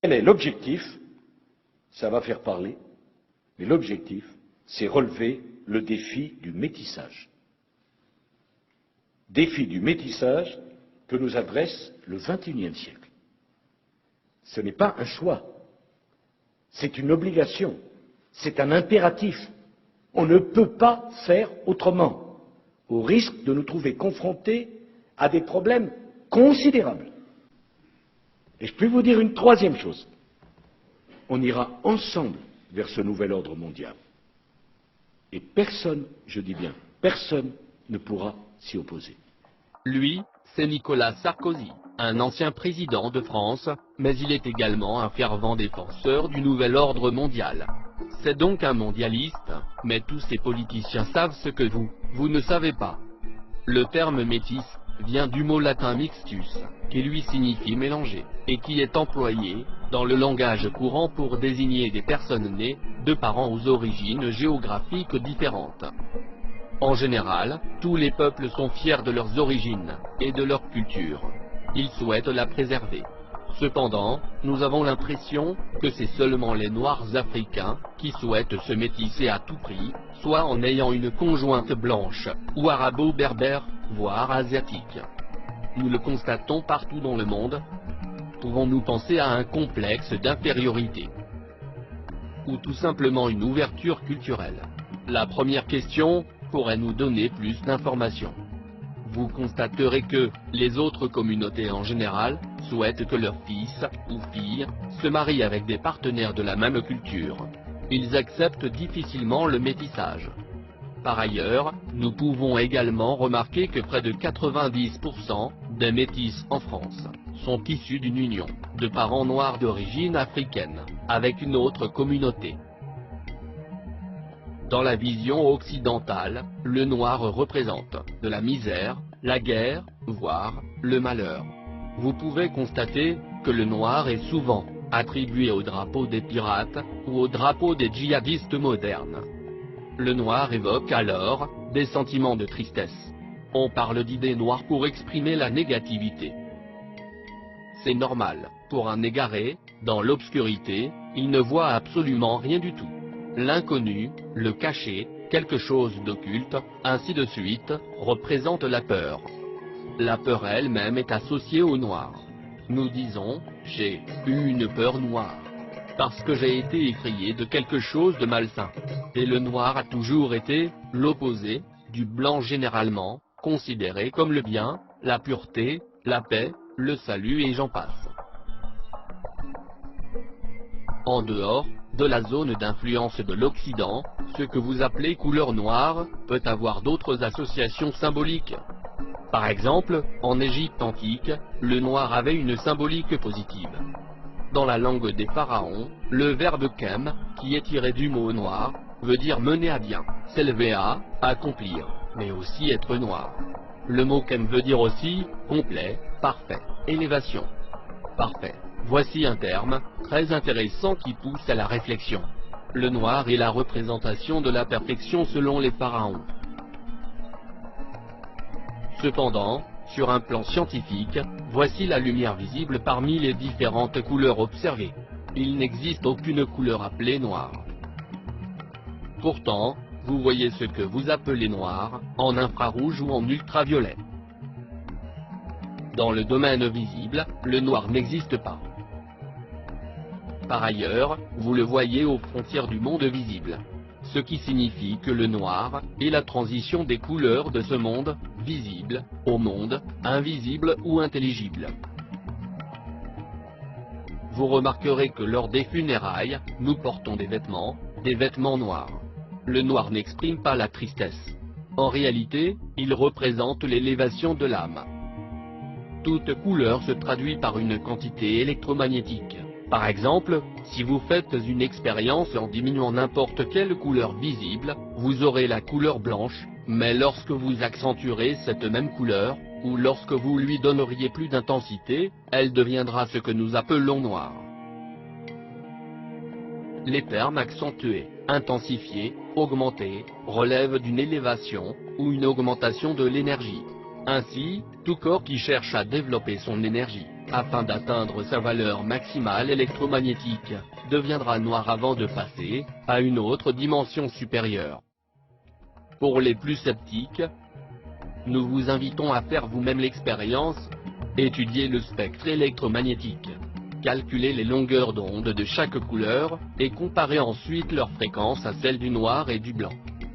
Quel est l'objectif? Ça va faire parler, mais l'objectif, c'est relever le défi du métissage. Défi du métissage que nous adresse le XXIe siècle. Ce n'est pas un choix, c'est une obligation, c'est un impératif. On ne peut pas faire autrement, au risque de nous trouver confrontés à des problèmes considérables. Et je peux vous dire une troisième chose. On ira ensemble vers ce nouvel ordre mondial. Et personne, je dis bien, personne ne pourra s'y opposer. Lui, c'est Nicolas Sarkozy, un ancien président de France, mais il est également un fervent défenseur du nouvel ordre mondial. C'est donc un mondialiste, mais tous ces politiciens savent ce que vous ne savez pas. Le terme métis vient du mot latin mixtus, qui lui signifie mélanger, et qui est employé dans le langage courant pour désigner des personnes nées de parents aux origines géographiques différentes. En général, tous les peuples sont fiers de leurs origines et de leur culture. Ils souhaitent la préserver. Cependant, nous avons l'impression que c'est seulement les Noirs africains qui souhaitent se métisser à tout prix, soit en ayant une conjointe blanche, ou arabo-berbère, voire asiatique. Nous le constatons partout dans le monde. Pouvons-nous penser à un complexe d'infériorité? Ou tout simplement une ouverture culturelle? La première question pourrait nous donner plus d'informations. Vous constaterez que les autres communautés en général souhaitent que leurs fils ou filles se marient avec des partenaires de la même culture. Ils acceptent difficilement le métissage. Par ailleurs, nous pouvons également remarquer que près de 90% des métis en France sont issus d'une union de parents noirs d'origine africaine avec une autre communauté. Dans la vision occidentale, le noir représente de la misère, la guerre, voire le malheur. Vous pouvez constater que le noir est souvent attribué au drapeau des pirates ou au drapeau des djihadistes modernes. Le noir évoque alors des sentiments de tristesse. On parle d'idées noires pour exprimer la négativité. C'est normal, pour un égaré, dans l'obscurité, il ne voit absolument rien du tout. L'inconnu, le caché, quelque chose d'occulte, ainsi de suite, représente la peur. La peur elle-même est associée au noir. Nous disons, j'ai eu une peur noire, parce que j'ai été effrayé de quelque chose de malsain. Et le noir a toujours été l'opposé du blanc généralement, considéré comme le bien, la pureté, la paix, le salut et j'en passe. En dehors de la zone d'influence de l'Occident, ce que vous appelez couleur noire peut avoir d'autres associations symboliques. Par exemple, en Égypte antique, le noir avait une symbolique positive. Dans la langue des pharaons, le verbe kem, qui est tiré du mot noir, veut dire mener à bien, s'élever à, accomplir, mais aussi être noir. Le mot kem veut dire aussi complet, parfait, élévation. Parfait. Voici un terme très intéressant qui pousse à la réflexion. Le noir est la représentation de la perfection selon les pharaons. Cependant, sur un plan scientifique, voici la lumière visible parmi les différentes couleurs observées. Il n'existe aucune couleur appelée noire. Pourtant, vous voyez ce que vous appelez noir, en infrarouge ou en ultraviolet. Dans le domaine visible, le noir n'existe pas. Par ailleurs, vous le voyez aux frontières du monde visible. Ce qui signifie que le noir est la transition des couleurs de ce monde visible au monde invisible ou intelligible. Vous remarquerez que lors des funérailles, nous portons des vêtements noirs. Le noir n'exprime pas la tristesse. En réalité, il représente l'élévation de l'âme. Toute couleur se traduit par une quantité électromagnétique. Par exemple, si vous faites une expérience en diminuant n'importe quelle couleur visible, vous aurez la couleur blanche, mais lorsque vous accentuerez cette même couleur, ou lorsque vous lui donneriez plus d'intensité, elle deviendra ce que nous appelons noir. Les termes accentués, intensifiés, augmentés, relèvent d'une élévation, ou une augmentation de l'énergie. Ainsi, tout corps qui cherche à développer son énergie afin d'atteindre sa valeur maximale électromagnétique, deviendra noir avant de passer à une autre dimension supérieure. Pour les plus sceptiques, nous vous invitons à faire vous-même l'expérience, étudier le spectre électromagnétique, calculer les longueurs d'onde de chaque couleur, et comparer ensuite leur fréquence à celle du noir et du blanc.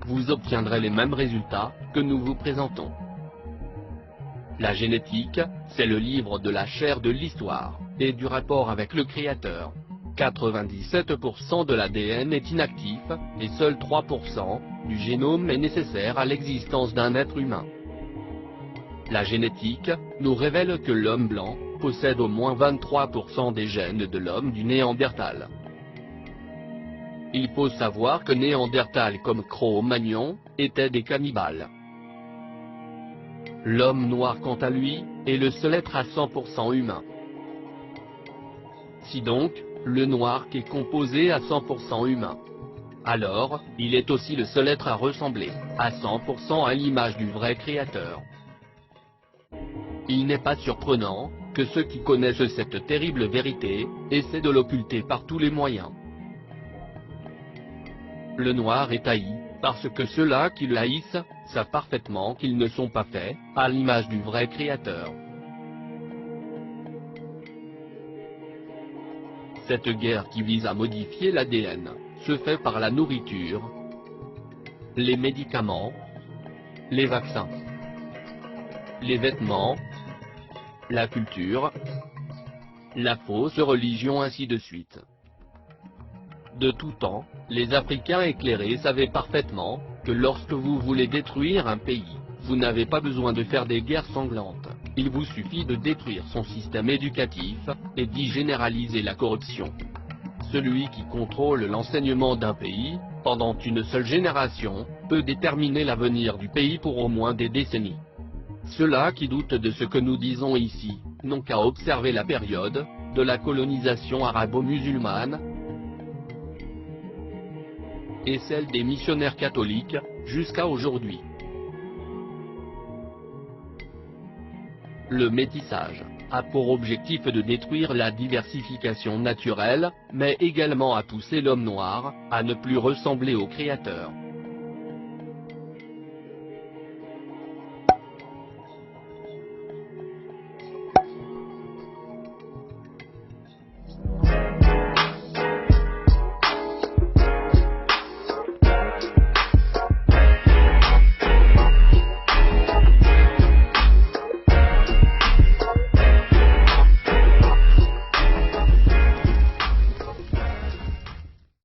Vous obtiendrez les mêmes résultats que nous vous présentons. La génétique, c'est le livre de la chair de l'histoire, et du rapport avec le Créateur. 97% de l'ADN est inactif, et seul 3% du génome est nécessaire à l'existence d'un être humain. La génétique nous révèle que l'homme blanc possède au moins 23% des gènes de l'homme du Néandertal. Il faut savoir que Néandertal comme Cro-Magnon étaient des cannibales. L'homme noir quant à lui est le seul être à 100% humain. Si donc, le noir est composé à 100% humain, alors, il est aussi le seul être à ressembler à 100% à l'image du vrai Créateur. Il n'est pas surprenant que ceux qui connaissent cette terrible vérité essaient de l'occulter par tous les moyens. Le noir est haï, parce que ceux-là qui le haïssent savent parfaitement qu'ils ne sont pas faits à l'image du vrai Créateur. Cette guerre qui vise à modifier l'ADN se fait par la nourriture, les médicaments, les vaccins, les vêtements, la culture, la fausse religion, ainsi de suite. De tout temps, les Africains éclairés savaient parfaitement que lorsque vous voulez détruire un pays, vous n'avez pas besoin de faire des guerres sanglantes. Il vous suffit de détruire son système éducatif et d'y généraliser la corruption. Celui qui contrôle l'enseignement d'un pays, pendant une seule génération, peut déterminer l'avenir du pays pour au moins des décennies. Ceux-là qui doutent de ce que nous disons ici, n'ont qu'à observer la période de la colonisation arabo-musulmane et celle des missionnaires catholiques, jusqu'à aujourd'hui. Le métissage a pour objectif de détruire la diversification naturelle, mais également à pousser l'homme noir à ne plus ressembler au Créateur.